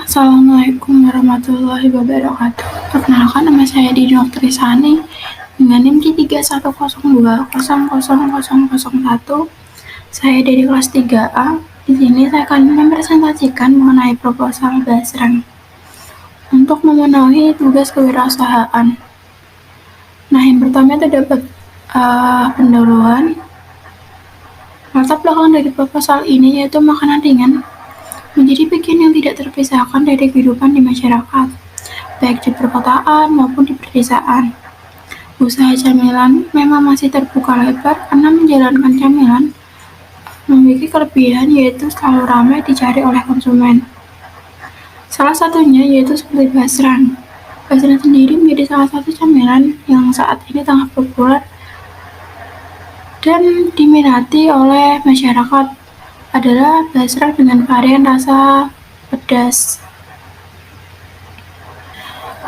Assalamualaikum warahmatullahi wabarakatuh. Perkenalkan, nama saya Dini Oktrisani dengan NIM D3102000001. Saya dari kelas 3A. Di sini saya akan mempresentasikan mengenai proposal Basreng untuk memenuhi tugas kewirausahaan. Nah, yang pertama itu dapat pendahuluan. Latar belakang dari proposal ini yaitu makanan ringan menjadi bagian yang tidak terpisahkan dari kehidupan di masyarakat, baik di perkotaan maupun di pedesaan. Usaha camilan memang masih terbuka lebar karena menjalankan camilan memiliki kelebihan yaitu selalu ramai dicari oleh konsumen. Salah satunya yaitu seperti basreng. Basreng sendiri menjadi salah satu camilan yang saat ini tengah populer dan diminati oleh masyarakat adalah basreng dengan varian rasa pedas.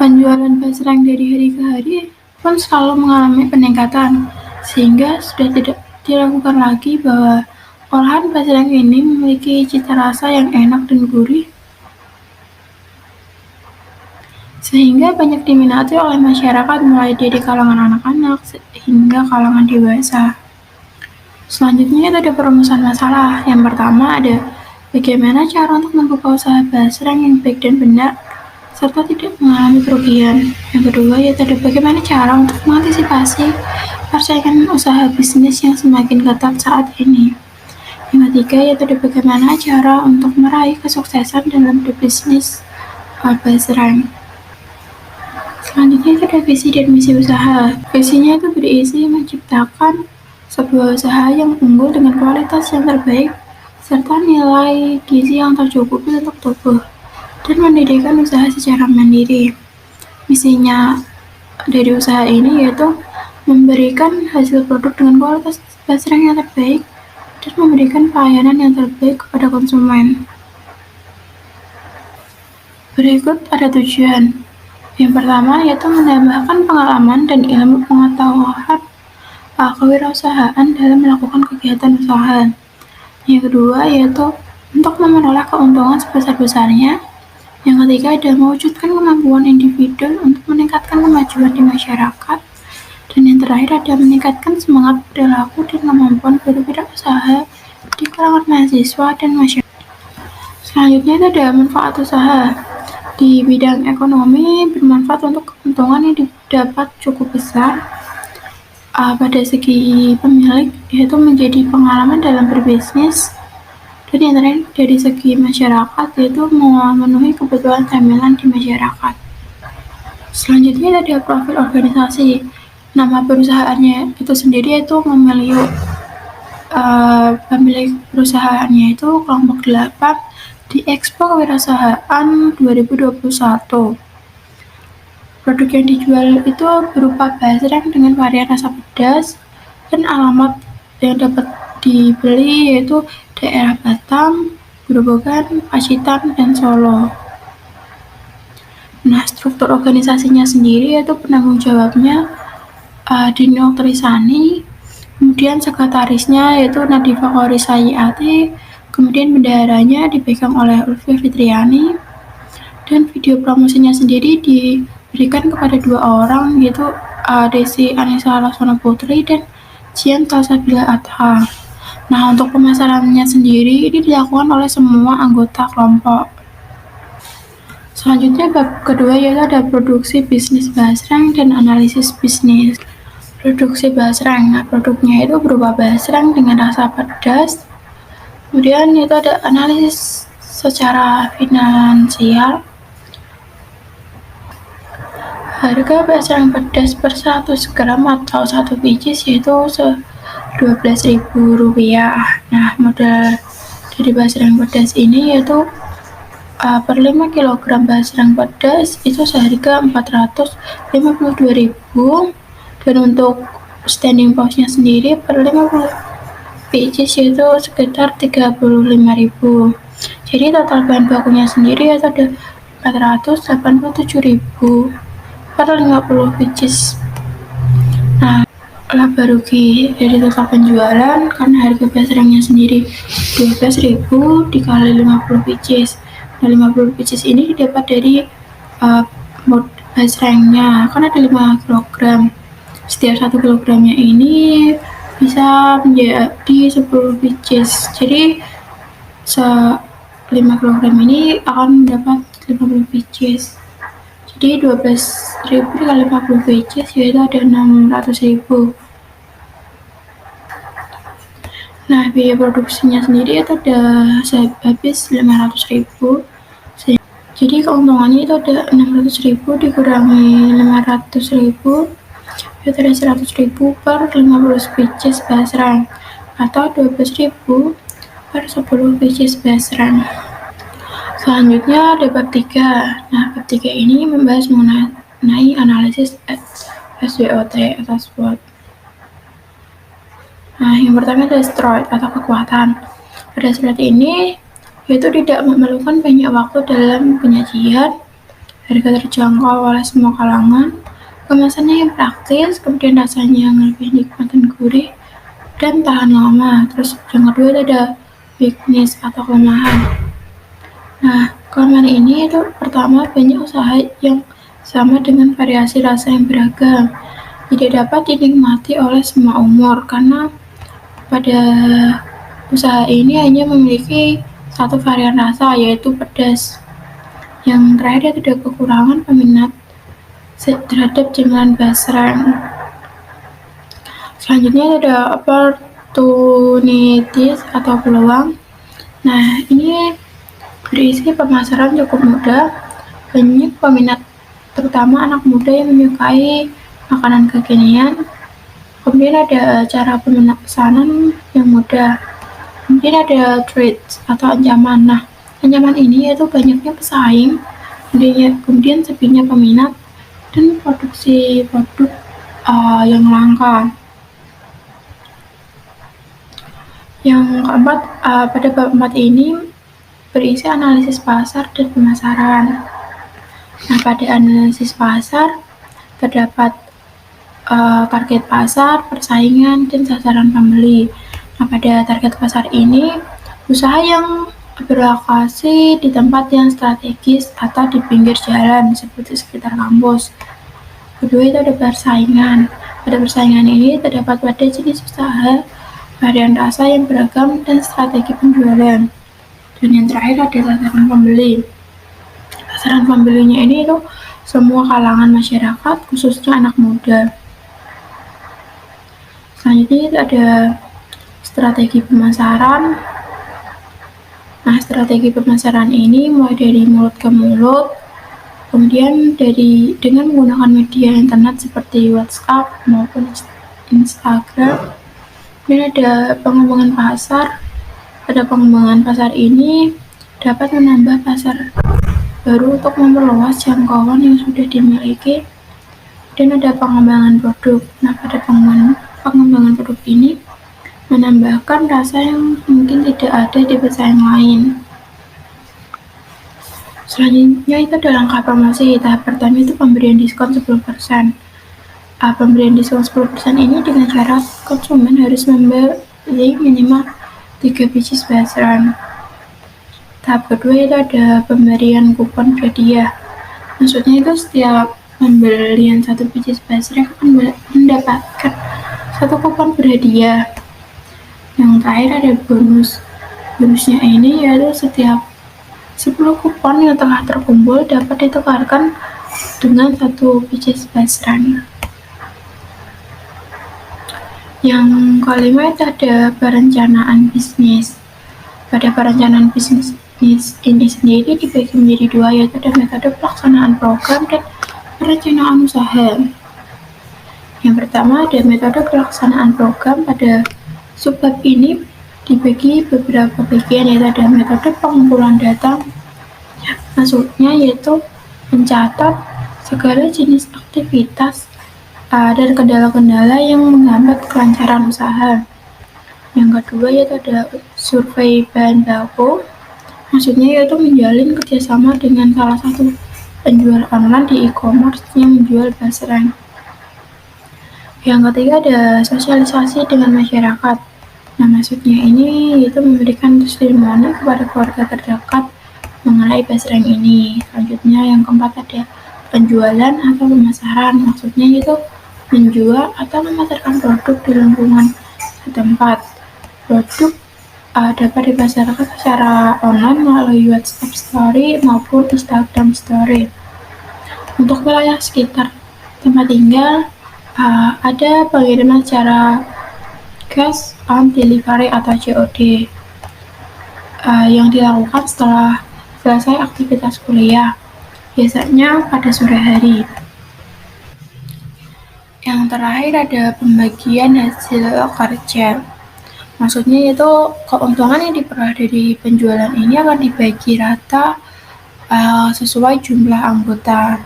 Penjualan basreng dari hari ke hari pun selalu mengalami peningkatan, sehingga sudah tidak diragukan lagi bahwa olahan basreng ini memiliki cita rasa yang enak dan gurih, sehingga banyak diminati oleh masyarakat mulai dari kalangan anak-anak hingga kalangan dewasa. Selanjutnya itu ada perumusan masalah. Yang pertama ada bagaimana cara untuk membuka usaha basreng yang baik dan benar serta tidak mengalami kerugian. Yang kedua yaitu ada bagaimana cara untuk mengantisipasi persaingan usaha bisnis yang semakin ketat saat ini. Yang ketiga yaitu ada bagaimana cara untuk meraih kesuksesan dalam berbisnis basreng. Selanjutnya itu ada visi dan misi usaha. Visinya itu berisi menciptakan sebuah usaha yang unggul dengan kualitas yang terbaik serta nilai gizi yang tercukupi untuk tubuh dan mendirikan usaha secara mandiri. Misinya dari usaha ini yaitu memberikan hasil produk dengan kualitas basreng yang terbaik dan memberikan pelayanan yang terbaik kepada konsumen. Berikut ada tujuan. Yang pertama yaitu menambahkan pengalaman dan ilmu pengetahuan kewirausahaan dalam melakukan kegiatan usaha. Yang kedua yaitu untuk memperoleh keuntungan sebesar-besarnya. Yang ketiga ada mewujudkan kemampuan individu untuk meningkatkan kemajuan di masyarakat. Dan yang terakhir ada meningkatkan semangat perilaku dan kemampuan berwirausaha di kalangan mahasiswa dan masyarakat. Selanjutnya itu ada manfaat usaha. Di bidang ekonomi bermanfaat untuk keuntungan yang didapat cukup besar pada segi pemilik, yaitu menjadi pengalaman dalam berbisnis, dan yang terakhir dari segi masyarakat yaitu memenuhi kebutuhan camilan di masyarakat. Selanjutnya ada profil organisasi. Nama perusahaannya itu sendiri yaitu pemilik perusahaannya itu kelompok 8 di Expo Kewirausahaan 2021. Produk yang dijual itu berupa basreng dengan varian rasa pedas dan alamat yang dapat dibeli yaitu daerah Batam, Grobogan, Pacitan, dan Solo. Nah, struktur organisasinya sendiri yaitu penanggung jawabnya Dini Oktrisani, kemudian sekretarisnya yaitu Nadifa Khorisayati, kemudian bendaharanya dipegang oleh Ulfi Fitriani, dan video promosinya sendiri diberikan kepada 2 orang yaitu Desi Anissa Laksono Putri dan Jian Salsabila Adha. Nah, untuk pemasarannya sendiri ini dilakukan oleh semua anggota kelompok. Selanjutnya bab kedua yaitu ada produksi bisnis basreng dan analisis bisnis. Produksi basreng. Nah, produknya itu berupa basreng dengan rasa pedas. Kemudian itu ada analisis secara finansial. Harga basreng pedas per 100 gram atau 1 biji yaitu Rp12.000. Nah, modal dari basreng pedas ini yaitu per 5 kg basreng pedas itu seharga Rp452.000, dan untuk standing cost-nya sendiri per 50 biji yaitu sekitar Rp35.000. Jadi total bahan bakunya sendiri yaitu ada Rp487.000 per 50 biji. Nah, laba rugi dari total penjualan karena harga basrengnya sendiri Rp12.000 dikali 50 biji. Nah, 50 pieces ini didapat dari base rank-nya, kan ada 5 kg. Setiap 1 kilogramnya ini bisa menjadi 10 pieces. Jadi 5 kilogram ini akan mendapat 50 pieces. Jadi 12.000 dikali 50 pieces yaitu ada 600.000. Nah, biaya produksinya sendiri itu ada habis 500.000. Jadi keuntungannya itu ada 600.000 dikurangi 500.000 itu ada 100.000 per 50 pieces base rank atau 12.000 per 10 pieces base rank. Selanjutnya ada bab 3. Nah, bab 3 ini membahas mengenai analisis SWOT atau SWOT. Nah, yang pertama adalah strength atau kekuatan. Pada slide ini yaitu tidak memerlukan banyak waktu dalam penyajian, harga terjangkau oleh semua kalangan, kemasannya yang praktis, kemudian rasanya yang lebih nikmat dan gurih, dan tahan lama. Terus yang kedua itu ada weakness atau kelemahan. Nah, kelemahan ini itu pertama banyak usaha yang sama dengan variasi rasa yang beragam, tidak dapat dinikmati oleh semua umur karena pada usaha ini hanya memiliki satu varian rasa yaitu pedas. Yang terakhir ada kekurangan peminat terhadap cemilan base rank. Selanjutnya ada opportunities atau peluang. Nah, ini berisi pemasaran cukup mudah, banyak peminat terutama anak muda yang menyukai makanan kekinian. Kemudian ada cara pemesanan yang mudah. Kemudian ada threats atau ancaman. Nah, ancaman ini yaitu banyaknya pesaing, kemudian sepinya peminat, dan produksi produk yang langka. Yang keempat, pada bab 4 ini berisi analisis pasar dan pemasaran. Nah, pada analisis pasar terdapat target pasar, persaingan, dan sasaran pembeli. Nah, pada target pasar ini, usaha yang berlokasi di tempat yang strategis atau di pinggir jalan seperti sekitar kampus. Kedua itu ada persaingan. Pada persaingan ini terdapat pada jenis usaha, varian rasa yang beragam, dan strategi penjualan. Dan yang terakhir ada sasaran pembeli. Sasaran pembelinya ini itu semua kalangan masyarakat, khususnya anak muda. Selanjutnya itu ada strategi pemasaran. Nah, strategi pemasaran ini mulai dari mulut ke mulut, kemudian dengan menggunakan media internet seperti WhatsApp maupun Instagram. Dan ada pengembangan pasar. Pada pengembangan pasar ini dapat menambah pasar baru untuk memperluas jangkauan yang sudah dimiliki. Dan ada pengembangan produk. Nah, pada pengembangan produk ini menambahkan rasa yang mungkin tidak ada di pesaing lain. Selanjutnya itu ada langkah promosi. Tahap pertama itu pemberian diskon 10%. Pemberian diskon 10% ini dengan syarat konsumen harus membeli minimal 3 pieces base rank. Tahap kedua itu ada pemberian kupon berhadiah. Maksudnya itu setiap pembelian 1 pieces base rank akan mendapatkan 1 kupon berhadiah. Yang terakhir ada bonus. Bonusnya ini yaitu setiap 10 kupon yang telah terkumpul dapat ditukarkan dengan 1 pieces base rank. Yang kelima itu ada perencanaan bisnis. Pada perencanaan bisnis ini sendiri dibagi menjadi dua, yaitu ada metode pelaksanaan program dan perencanaan usaha. Yang pertama ada metode pelaksanaan program. Pada subbab ini dibagi beberapa bagian, yaitu ada metode pengumpulan data. Maksudnya yaitu mencatat segala jenis aktivitas dan kendala-kendala yang menghambat kelancaran usaha. Yang kedua yaitu ada survei bahan baku. Maksudnya yaitu menjalin kerjasama dengan salah satu penjual online di e-commerce yang menjual base rank. Yang ketiga ada sosialisasi dengan masyarakat. Nah, maksudnya ini yaitu memberikan testimoni kepada keluarga terdekat mengenai base rank ini. Selanjutnya yang keempat ada penjualan atau pemasaran. Maksudnya itu menjual atau memasarkan produk di lingkungan setempat. Produk dapat dipasarkan secara online melalui WhatsApp Story maupun Instagram Story. Untuk wilayah sekitar tempat tinggal, ada pengiriman secara cash on delivery atau COD yang dilakukan setelah selesai aktivitas kuliah, biasanya pada sore hari. Yang terakhir ada pembagian hasil kerja. Maksudnya itu keuntungan yang diperoleh dari penjualan ini akan dibagi rata sesuai jumlah anggota.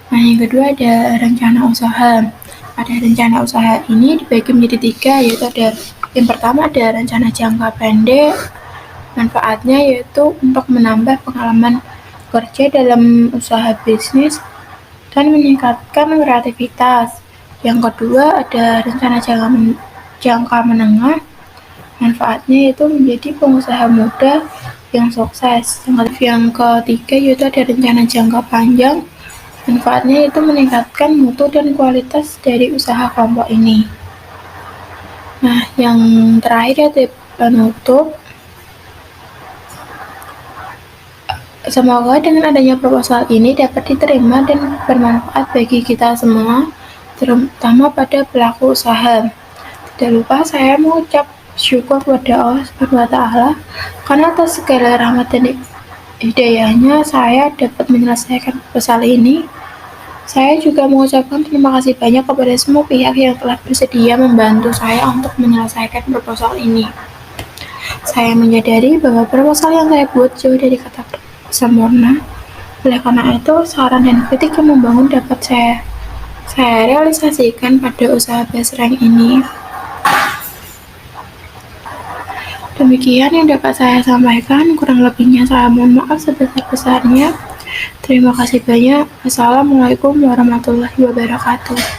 Nah, yang kedua ada rencana usaha. Pada rencana usaha ini dibagi menjadi 3, yaitu ada yang pertama ada rencana jangka pendek. Manfaatnya yaitu untuk menambah pengalaman kerja dalam usaha bisnis dan meningkatkan kreativitas. Yang kedua ada rencana jangka menengah. Manfaatnya yaitu menjadi pengusaha muda yang sukses. Yang ketiga yaitu ada rencana jangka panjang. Manfaatnya itu meningkatkan mutu dan kualitas dari usaha kelompok ini. Nah, yang terakhir ya penutup. Semoga dengan adanya proposal ini dapat diterima dan bermanfaat bagi kita semua, terutama pada pelaku usaha. Tidak lupa saya mengucap syukur kepada Allah Subhanahu wa Ta'ala karena atas segala rahmat dan hidayahnya saya dapat menyelesaikan proposal ini. Saya juga mengucapkan terima kasih banyak kepada semua pihak yang telah bersedia membantu saya untuk menyelesaikan proposal ini. Saya menyadari bahwa proposal yang saya buat jauh dari kata sempurna. Oleh karena itu, saran dan kritik yang membangun dapat saya realisasikan pada usaha base rank ini. Demikian yang dapat saya sampaikan, kurang lebihnya saya mohon maaf sebesar-besarnya. Terima kasih banyak. Wassalamualaikum warahmatullahi wabarakatuh.